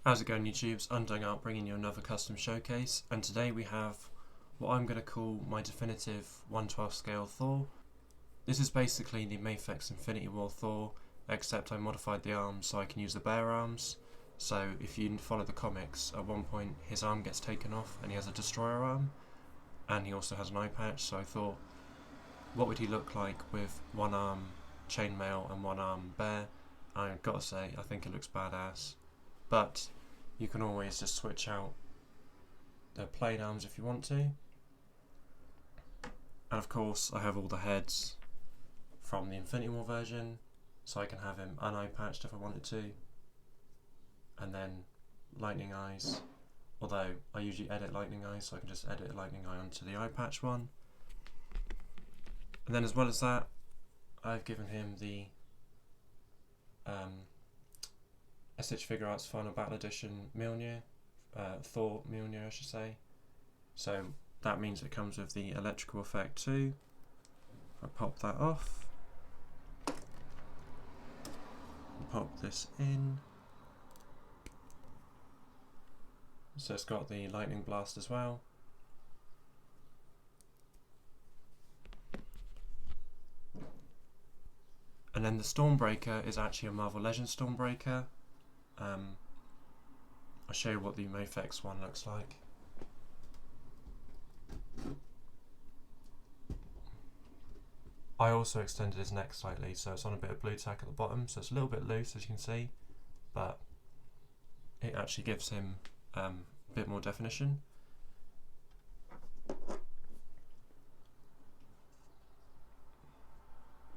How's it going, YouTube's Undying Art, bringing you another custom showcase, and today we have what I'm going to call my definitive 1/12 scale Thor. This is basically the Mafex Infinity War Thor, except I modified the arms so I can use the bare arms. So if you follow the comics, at one point his arm gets taken off and he has a destroyer arm, and he also has an eye patch, so I thought, what would he look like with one arm chainmail and one arm bare? I've got to say, I think it looks badass. But you can always just switch out the plain arms if you want to. And of course I have all the heads from the Infinity War version, so I can have him un-eye patched if I wanted to. And then lightning eyes, although I usually edit lightning eyes, so I can just edit a lightning eye onto the eye patch one. And then as well as that, I've given him the Shf Figure Arts Final Battle Edition Mjolnir, Thor Mjolnir I should say. So that means it comes with the electrical effect too. If I pop that off, pop this in, so it's got the lightning blast as well. And then the Stormbreaker is actually a Marvel Legends Stormbreaker. I'll show you what the Mafex one looks like. I also extended his neck slightly, so it's on a bit of blue tack at the bottom, so it's a little bit loose as you can see, but it actually gives him a bit more definition.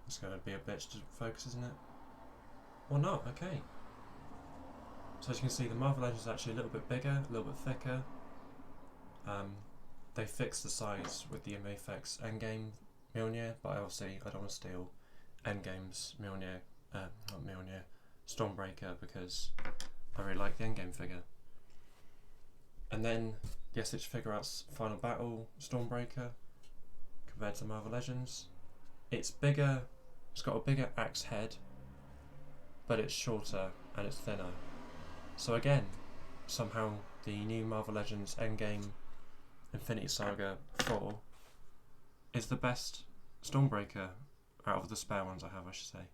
It's going to be a bitch to focus, isn't it? Or not, okay. So as you can see, the Marvel Legends is actually a little bit bigger, a little bit thicker. They fixed the size with the Mafex Endgame Mjolnir, but obviously I don't want to steal Endgame's Mjolnir, not Mjolnir, Stormbreaker, because I really like the Endgame figure. And then the Shf Figure Arts Final Battle Stormbreaker, compared to Marvel Legends, it's bigger. It's got a bigger axe head, but it's shorter and it's thinner. So again, somehow the new Marvel Legends Endgame Infinity Saga 4 is the best Stormbreaker out of the spare ones I have, I should say.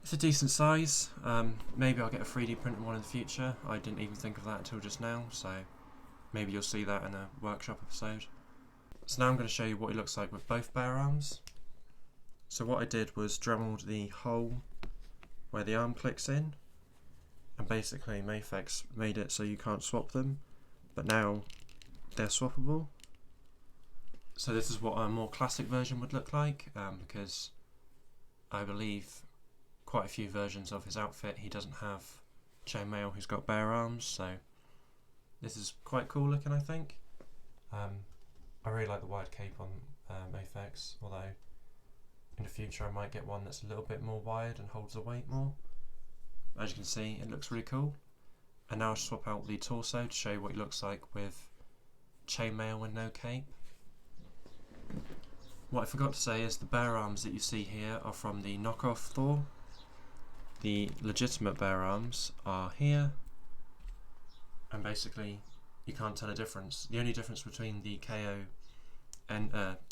It's a decent size. Maybe I'll get a 3D printed one in the future. I didn't even think of that until just now, so maybe you'll see that in a workshop episode. So now I'm going to show you what it looks like with both bare arms. So what I did was Dremeled the hole where the arm clicks in, and basically Mafex made it so you can't swap them, but now they're swappable. So this is what a more classic version would look like, because I believe quite a few versions of his outfit he doesn't have chainmail, he's got bare arms, so this is quite cool looking, I think. I really like the wide cape on Mafex, although in the future I might get one that's a little bit more wide and holds the weight more. As you can see, it looks really cool. And now I'll swap out the torso to show you what he looks like with chainmail and no cape. What I forgot to say is the bare arms that you see here are from the knockoff Thor. The legitimate bare arms are here, and basically you can't tell a difference. The only difference between the KO and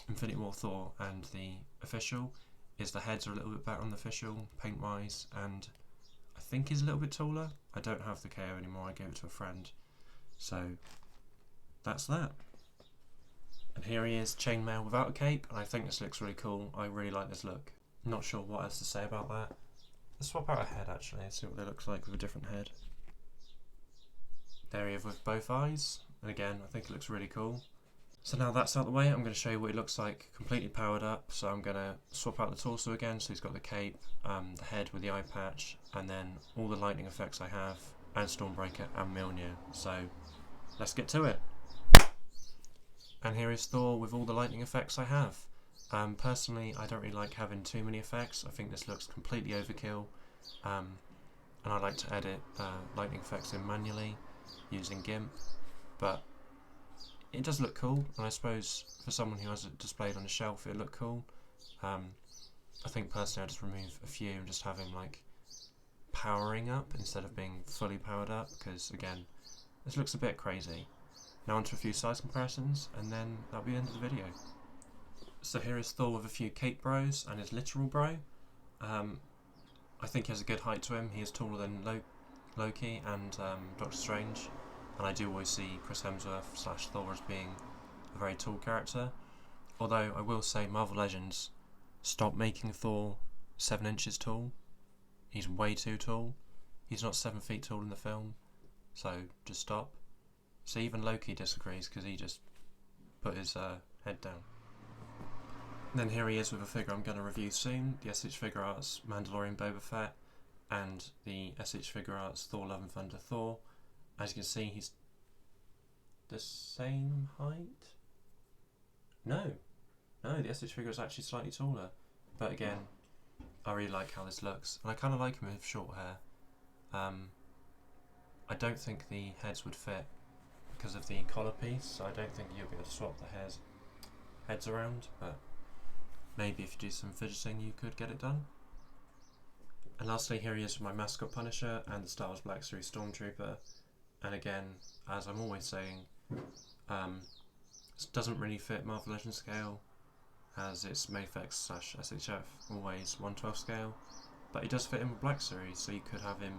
Infinity War Thor and the official is the heads are a little bit better on the official, paint wise, and I think he's a little bit taller. I don't have the KO anymore, I gave it to a friend. So that's that. And here he is, chainmail without a cape, and I think this looks really cool. I really like this look. Not sure what else to say about that. Let's swap out a head actually and see what they look like with a different head. There he is with both eyes, and again I think it looks really cool. So now that's out of the way, I'm going to show you what he looks like completely powered up. So I'm going to swap out the torso again, so he's got the cape, the head with the eye patch, and then all the lightning effects I have, and Stormbreaker and Mjolnir. So let's get to it. And here is Thor with all the lightning effects I have. Personally, I don't really like having too many effects. I think this looks completely overkill, and I like to edit lightning effects in manually using GIMP, but it does look cool, and I suppose for someone who has it displayed on a shelf it'll look cool. I think personally I'll just remove a few and just have him like powering up instead of being fully powered up, because again, this looks a bit crazy. Now onto a few size comparisons, and then that'll be the end of the video. So here is Thor with a few cape bros and his literal bro. I think he has a good height to him. He is taller than Loki and Doctor Strange, and I do always see Chris Hemsworth / Thor as being a very tall character. Although I will say Marvel Legends stopped making Thor 7 inches tall. He's way too tall. He's not 7 feet tall in the film, so just stop. So even Loki disagrees because he just put his head down. And then here he is with a figure I'm going to review soon, the SH Figure Arts Mandalorian Boba Fett and the SH Figure Arts Thor Love and Thunder Thor. As you can see, he's the same height? No, the SH figure is actually slightly taller, but again, I really like how this looks, and I kind of like him with short hair. I don't think the heads would fit because of the collar piece, so I don't think you'll be able to swap the heads around, but maybe if you do some fidgeting you could get it done. And lastly, here he is with my mascot Punisher and the Star Wars Black Series Stormtrooper, and again, as I'm always saying, this doesn't really fit Marvel Legends scale, as it's Mafex / SHF, always 1/12 scale, but he does fit in with Black Series, so you could have him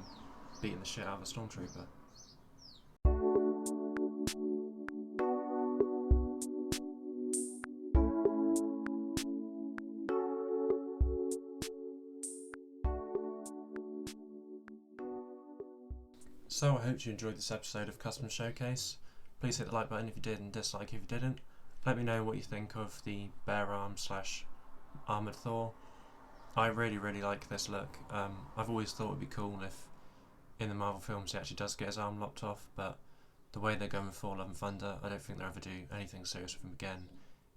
beating the shit out of a Stormtrooper. So I hope you enjoyed this episode of Custom Showcase. Please hit the like button if you did and dislike if you didn't. Let me know what you think of the bare arm / armoured Thor. I really like this look. I've always thought it would be cool if in the Marvel films he actually does get his arm lopped off, but the way they're going with Thor Love and Thunder, I don't think they'll ever do anything serious with him again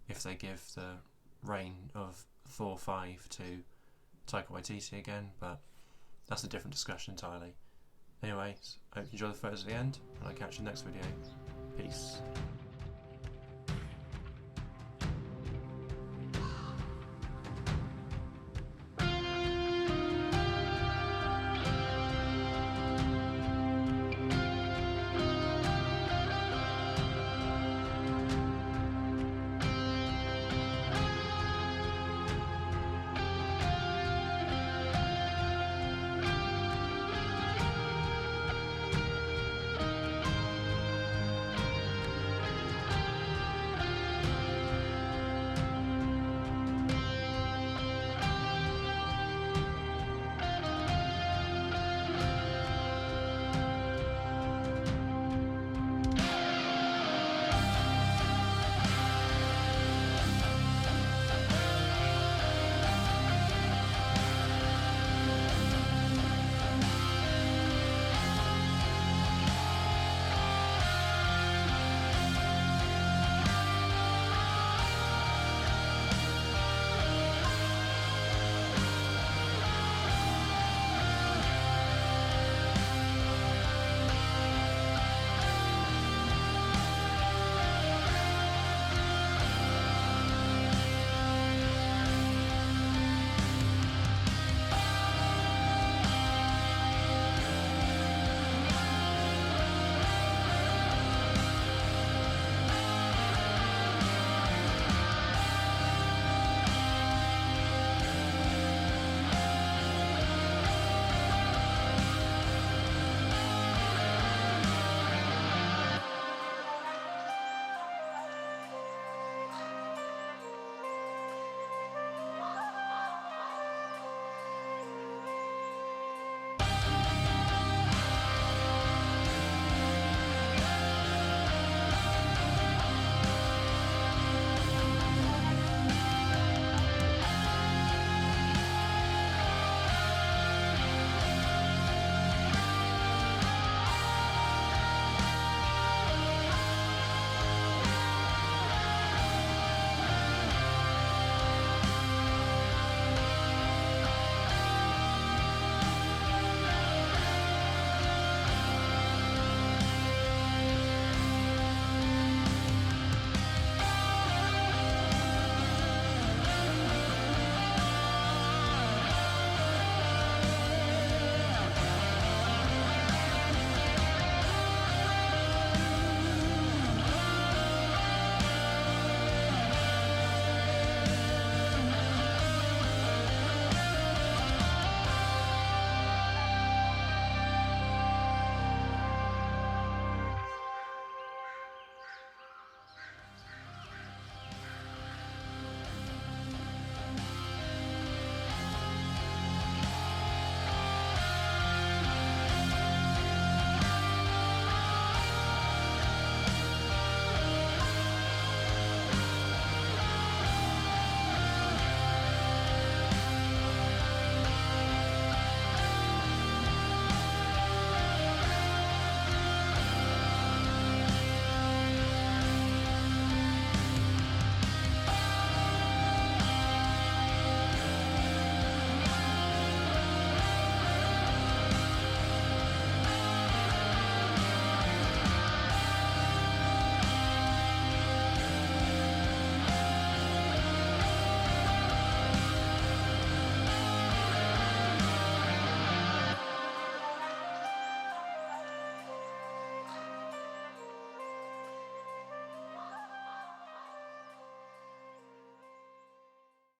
if they give the reign of Thor 5 to Taika Waititi again, but that's a different discussion entirely. Anyways, I hope you enjoy the photos at the end, and I'll catch you in the next video. Peace.